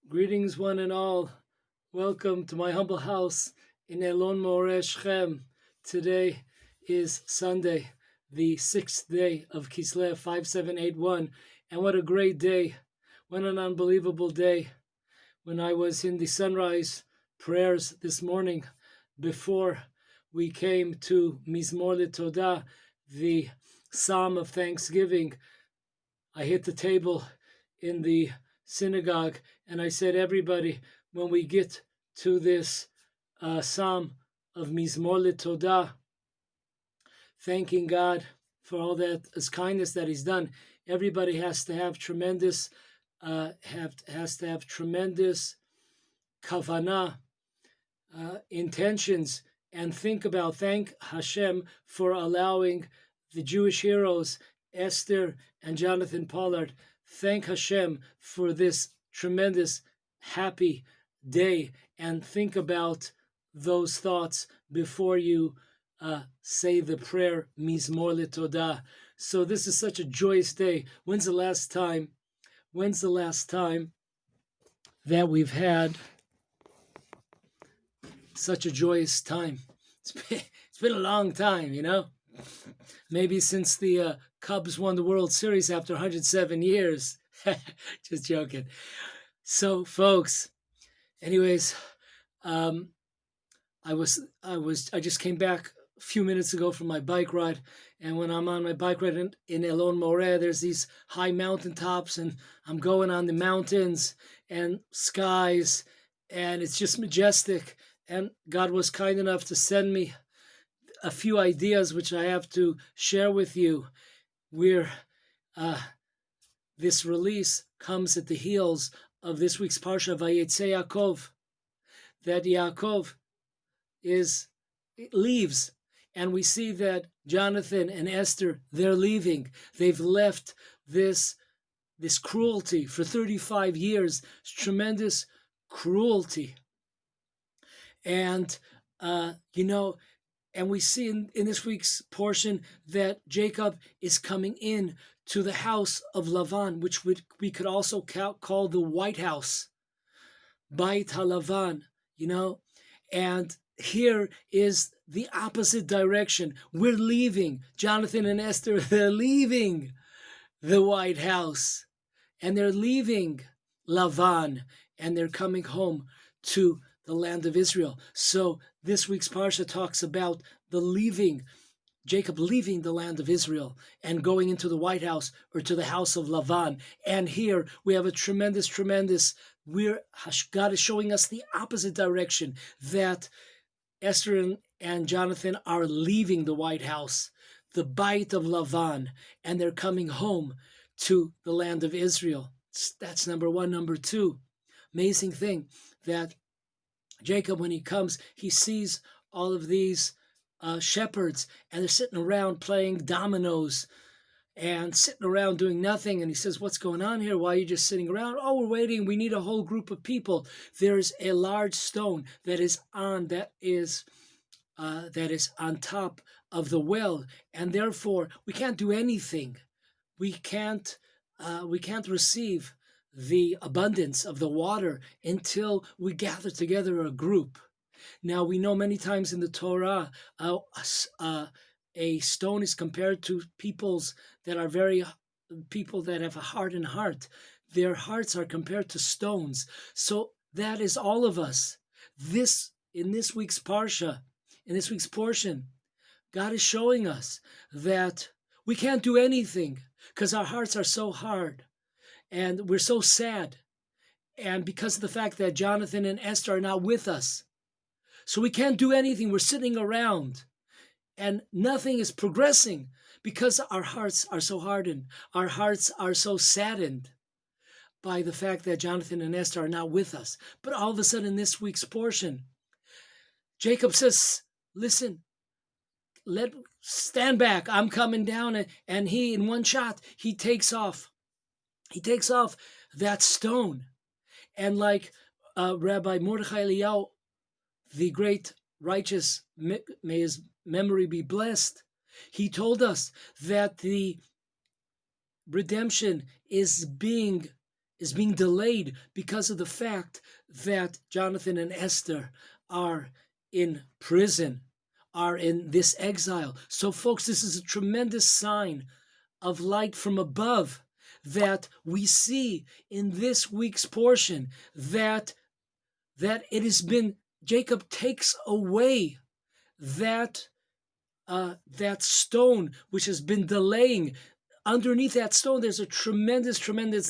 Greetings, one and all. Welcome to my humble house in Elon Moreh, Shechem. Today is Sunday, the 6th day of Kislev 5781. And what a great day. What an unbelievable day. When I was in the sunrise prayers this morning, before we came to Mizmor LeTodah, the Psalm of Thanksgiving, I hit the table in the synagogue and I said, everybody, when we get to this Psalm of Mizmor LeTodah, thanking God for all that His kindness that He's done, everybody has to have tremendous kavanah, intentions, and thank Hashem for allowing the Jewish heroes Esther and Jonathan Pollard. Thank Hashem for this tremendous happy day, and think about those thoughts before you say the prayer Mizmor LeTodah. So this is such a joyous day. When's the last time that we've had such a joyous time? It's been a long time, Maybe since the Cubs won the World Series after 107 years. Just joking. So, folks, anyways, I just came back a few minutes ago from my bike ride, and when I'm on my bike ride in Elon Moreh, there's these high mountain tops, and I'm going on the mountains and skies, and it's just majestic. And God was kind enough to send me a few ideas which I have to share with you. This release comes at the heels of this week's Parsha Vayetze Yaakov, that Yaakov leaves, and we see that Jonathan and Esther, they're leaving. They've left this cruelty for 35 years. It's tremendous cruelty. And and we see in this week's portion that Jacob is coming in to the house of Lavan, which we could also call the White House, Beit HaLavan, and here is the opposite direction. We're leaving. Jonathan and Esther, they're leaving the White House, and they're leaving Lavan, and they're coming home to the land of Israel. So this week's Parsha talks about Jacob leaving the land of Israel and going into the White House, or to the house of Lavan. And here we have a tremendous, God is showing us the opposite direction, that Esther and Jonathan are leaving the White House, the Beit of Lavan, and they're coming home to the land of Israel. That's number one. Number two, amazing thing, that Jacob, when he comes, he sees all of these shepherds, and they're sitting around playing dominoes and sitting around doing nothing. And he says, what's going on here? Why are you just sitting around? Oh, we're waiting. We need a whole group of people. There's a large stone that is on top of the well, and therefore we can't do anything. We can't receive the abundance of the water until we gather together a group. Now, we know many times in the Torah, a stone is compared to people that have a hardened heart. Their hearts are compared to stones. So that is all of us. In this week's Parsha, in this week's portion, God is showing us that we can't do anything because our hearts are so hard. And we're so sad, and because of the fact that Jonathan and Esther are not with us. So we can't do anything. We're sitting around, and nothing is progressing because our hearts are so hardened. Our hearts are so saddened by the fact that Jonathan and Esther are not with us. But all of a sudden, in this week's portion, Jacob says, listen, stand back. I'm coming down. And he, in one shot, he takes off that stone. And like Rabbi Mordechai Eliyahu, the great righteous, may his memory be blessed, he told us that the redemption is being is being delayed because of the fact that Jonathan and Esther are in prison, are in this exile. So, folks, this is a tremendous sign of light from above that we see in this week's portion, that it has been, Jacob takes away that that stone which has been delaying. Underneath that stone, there's a tremendous,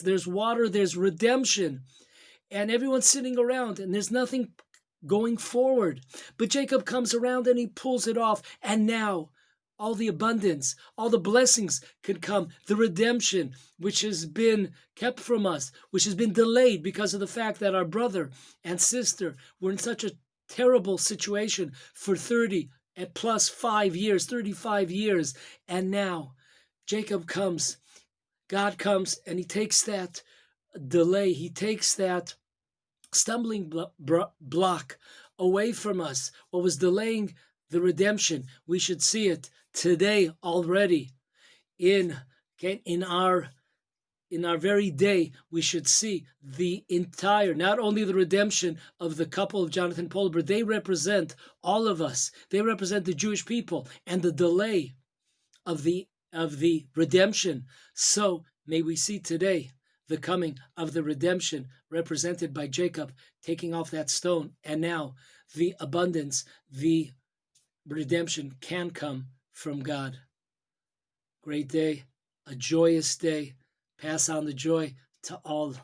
there's water, there's redemption, and everyone's sitting around, and there's nothing going forward. But Jacob comes around and he pulls it off, and now all the abundance, all the blessings can come. The redemption, which has been kept from us, which has been delayed because of the fact that our brother and sister were in such a terrible situation for 30 and plus 5 years, 35 years. And now Jacob comes, God comes, and he takes that delay, he takes that stumbling block away from us, what was delaying the redemption. We should see it today already in our very day. We should see the entire, not only the redemption of the couple of Jonathan Pollard, but they represent all of us. They represent the Jewish people and the delay of the redemption. So may we see today the coming of the redemption represented by Jacob taking off that stone, and now the abundance, the redemption can come from God. Great day, a joyous day. Pass on the joy to all.